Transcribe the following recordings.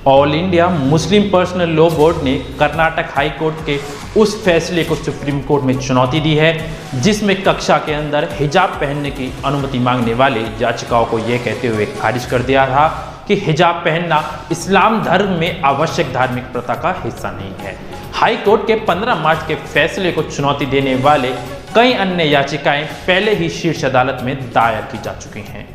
All India Muslim personal law board ने Karnataka high court के उस फैसले को सुप्रीम कोर्ट में चुनौती दी है जिसमें कक्षा के अंदर हिजाब पहनने की अनुमति मांगने वाले याचिकाओं को यह कहते हुए खारिज कर दिया था कि हिजाब पहनना इस्लाम धर्म में आवश्यक धार्मिक प्रथा का हिस्सा नहीं है। हाई कोर्ट के 15 मार्च के फैसले को चुनौती देने वाले कई अन्य याचिकाएं पहले ही शीर्ष अदालत में दायर की जा चुकी हैं।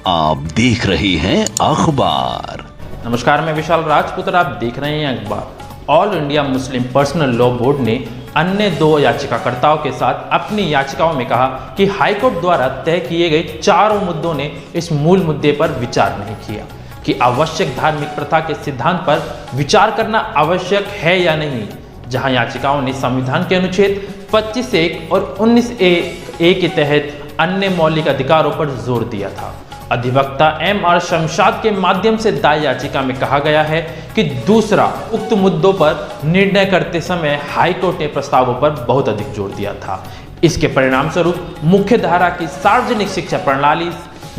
आप देख रहे हैं अखबार। नमस्कार, मैं विशाल राजपूत और आप देख रहे हैं अखबार। All India Muslim personal law board ने अन्य 2 याचिकाकर्ताओं के साथ अपनी याचिकाओं में कहा कि हाईकोर्ट द्वारा तय किए गए चारों मुद्दों ने इस मूल मुद्दे पर विचार नहीं किया कि आवश्यक धार्मिक प्रथा के सिद्धांत पर विचार करना आवश्यक है या नहीं। जहां याचिकाओं ने संविधान के अनुच्छेद 25(1) और 19(a) के तहत अन्य मौलिक अधिकारों पर जोर दिया था। अधिवक्ता M.R. शमशाद के माध्यम से दायर याचिका में कहा गया है कि दूसरा, उक्त मुद्दों पर निर्णय करते समय हाईकोर्ट ने प्रस्तावों पर बहुत अधिक जोर दिया था। इसके परिणाम स्वरूप मुख्य धारा की सार्वजनिक शिक्षा प्रणाली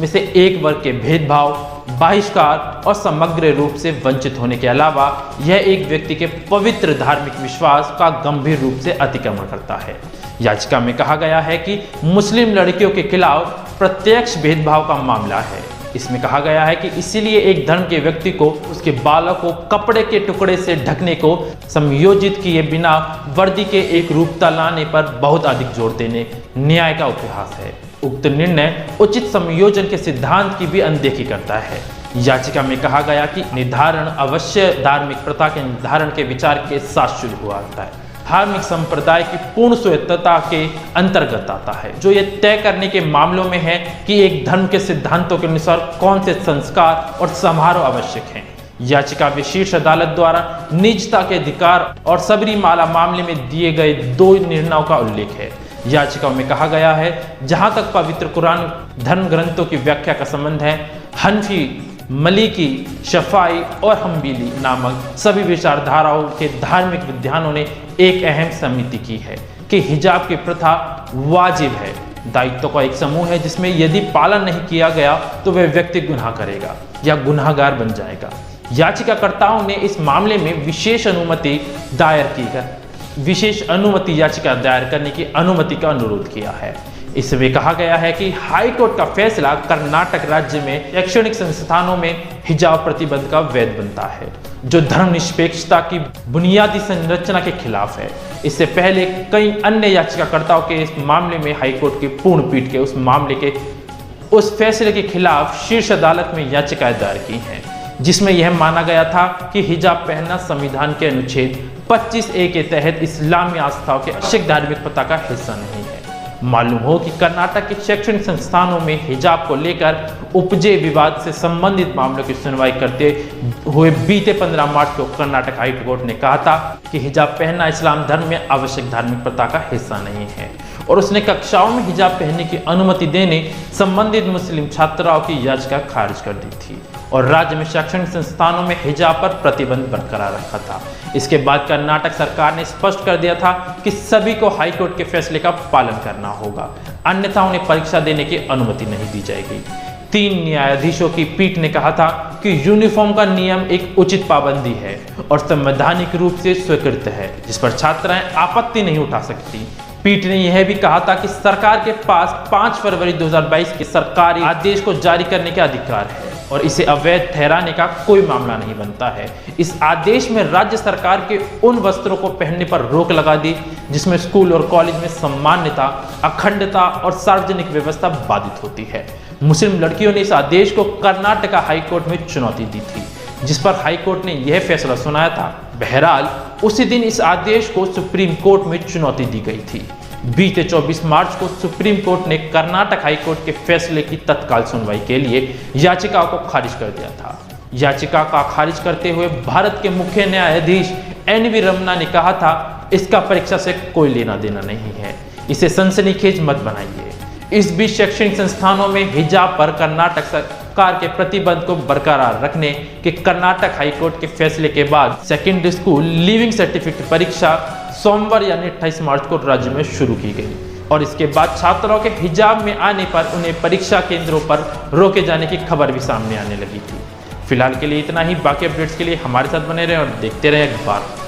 में से एक वर्ग के भेदभाव, बहिष्कार और समग्र रूप से वंचित होने के अलावा यह एक व्यक्ति के पवित्र धार्मिक विश्वास का गंभीर रूप से अतिक्रमण करता है। याचिका में कहा गया है कि मुस्लिम लड़कियों के खिलाफ प्रत्यक्ष भेदभाव का मामला है। इसमें कहा गया है कि इसीलिए एक धर्म के व्यक्ति को उसके बालों को कपड़े के टुकड़े से ढकने को समायोजित किए बिना वर्दी के एक रूपता लाने पर बहुत अधिक जोर देने न्याय का उपहास है। उक्त निर्णय उचित समायोजन के सिद्धांत की भी अनदेखी करता है। याचिका में कहा गया कि निर्धारण अवश्य धार्मिक प्रथा के निर्धारण के विचार के साथ शुरू हुआ होता है। धार्मिक संप्रदाय की पूर्ण स्वायत्तता के अंतर्गत आता है, जो यह तय करने के मामलों में है कि एक धर्म के सिद्धांतों के अनुसार कौन से संस्कार और समारोह आवश्यक हैं। याचिका में शीर्ष अदालत द्वारा निजता के अधिकार और सबरीमाला मामले में दिए गए 2 निर्णयों का उल्लेख है। याचिका में कहा गया है, जहां तक पवित्र कुरान धर्म ग्रंथों की व्याख्या का संबंध है, हनफी, मलिकी, शफाई और हम्बीली नामक सभी विचारधाराओं के धार्मिक विद्वानों ने एक अहम समिति की है कि हिजाब की प्रथा वाजिब है, दायित्व का एक समूह है जिसमें यदि पालन नहीं किया गया तो वह व्यक्ति गुनाह करेगा या गुनाहगार बन जाएगा। याचिकाकर्ताओं ने इस मामले में विशेष अनुमति याचिका दायर करने की अनुमति का अनुरोध किया है। इसमें कहा गया है कि हाईकोर्ट का फैसला कर्नाटक राज्य में शैक्षणिक संस्थानों में हिजाब प्रतिबंध का वैध बनता है, जो धर्मनिरपेक्षता की बुनियादी संरचना के खिलाफ है। इससे पहले कई अन्य याचिकाकर्ताओं के इस मामले में हाईकोर्ट की पूर्ण पीठ के उस फैसले के खिलाफ शीर्ष अदालत में याचिकाएं दायर की हैं, जिसमें यह माना गया था कि हिजाब पहनना संविधान के अनुच्छेद 25(a) के तहत इस्लामी आस्थाओं के आवश्यक धार्मिक प्रथा का हिस्सा नहीं है। मालूम हो कि कर्नाटक के शैक्षणिक संस्थानों में हिजाब को लेकर उपजे विवाद से संबंधित मामलों की सुनवाई करते हुए बीते 15 मार्च को कर्नाटक हाई कोर्ट ने कहा था कि हिजाब पहनना इस्लाम धर्म में आवश्यक धार्मिक प्रथा का हिस्सा नहीं है, और उसने कक्षाओं में हिजाब पहनने की अनुमति देने संबंधित मुस्लिम छात्राओं की याचिका खारिज कर दी थी और राज्य में शैक्षणिक संस्थानों में हिजाब पर प्रतिबंध बरकरार रखा था। इसके बाद कर्नाटक सरकार ने स्पष्ट कर दिया था कि सभी को हाईकोर्ट के फैसले का पालन करना होगा, अन्यथा उन्हें परीक्षा देने की अनुमति नहीं दी जाएगी। 3 न्यायाधीशों की पीठ ने कहा था कि यूनिफॉर्म का नियम एक उचित पाबंदी है और संवैधानिक रूप से स्वीकृत है, जिस पर छात्राएं आपत्ति नहीं उठा सकती। पीठ ने यह भी कहा था कि सरकार के पास 5 फरवरी 2022 के सरकारी आदेश को जारी करने का अधिकार है और इसे अवैध ठहराने का कोई मामला नहीं बनता है। इस आदेश में राज्य सरकार के उन वस्त्रों को पहनने पर रोक लगा दी जिसमें स्कूल और कॉलेज में सम्मान्यता, अखंडता और सार्वजनिक व्यवस्था बाधित होती है। मुस्लिम लड़कियों ने इस आदेश को कर्नाटक हाईकोर्ट में चुनौती दी थी, जिस पर हाईकोर्ट ने यह फैसला सुनाया था। बहरहाल उसी दिन इस आदेश को सुप्रीम कोर्ट में चुनौती दी गई थी। बीते 24 मार्च को सुप्रीम कोर्ट ने कर्नाटक हाईकोर्ट के फैसले की तत्काल सुनवाई के लिए याचिका को खारिज कर दिया था। याचिका का खारिज करते हुए भारत के मुख्य न्यायाधीश NV रमन्ना ने कहा था, इसका परीक्षा से कोई लेना देना नहीं है, इसे सनसनीखेज मत बनाइए। इस बीच शैक्षणिक संस्थानों में हिजाब पर कर्नाटक सरकार के प्रतिबंध को बरकरार रखने के कर्नाटक हाईकोर्ट के फैसले के बाद सेकेंडरी स्कूल लिविंग सर्टिफिकेट परीक्षा सोमवार यानी 28 मार्च को राज्य में शुरू की गई। और इसके बाद छात्राओं के हिजाब में आने पर उन्हें परीक्षा केंद्रों पर रोके जाने की खबर भी सामने आने लगी थी। फिलहाल के लिए इतना ही। बाकी अपडेट्स के लिए हमारे साथ बने रहें और देखते रहें अखबार।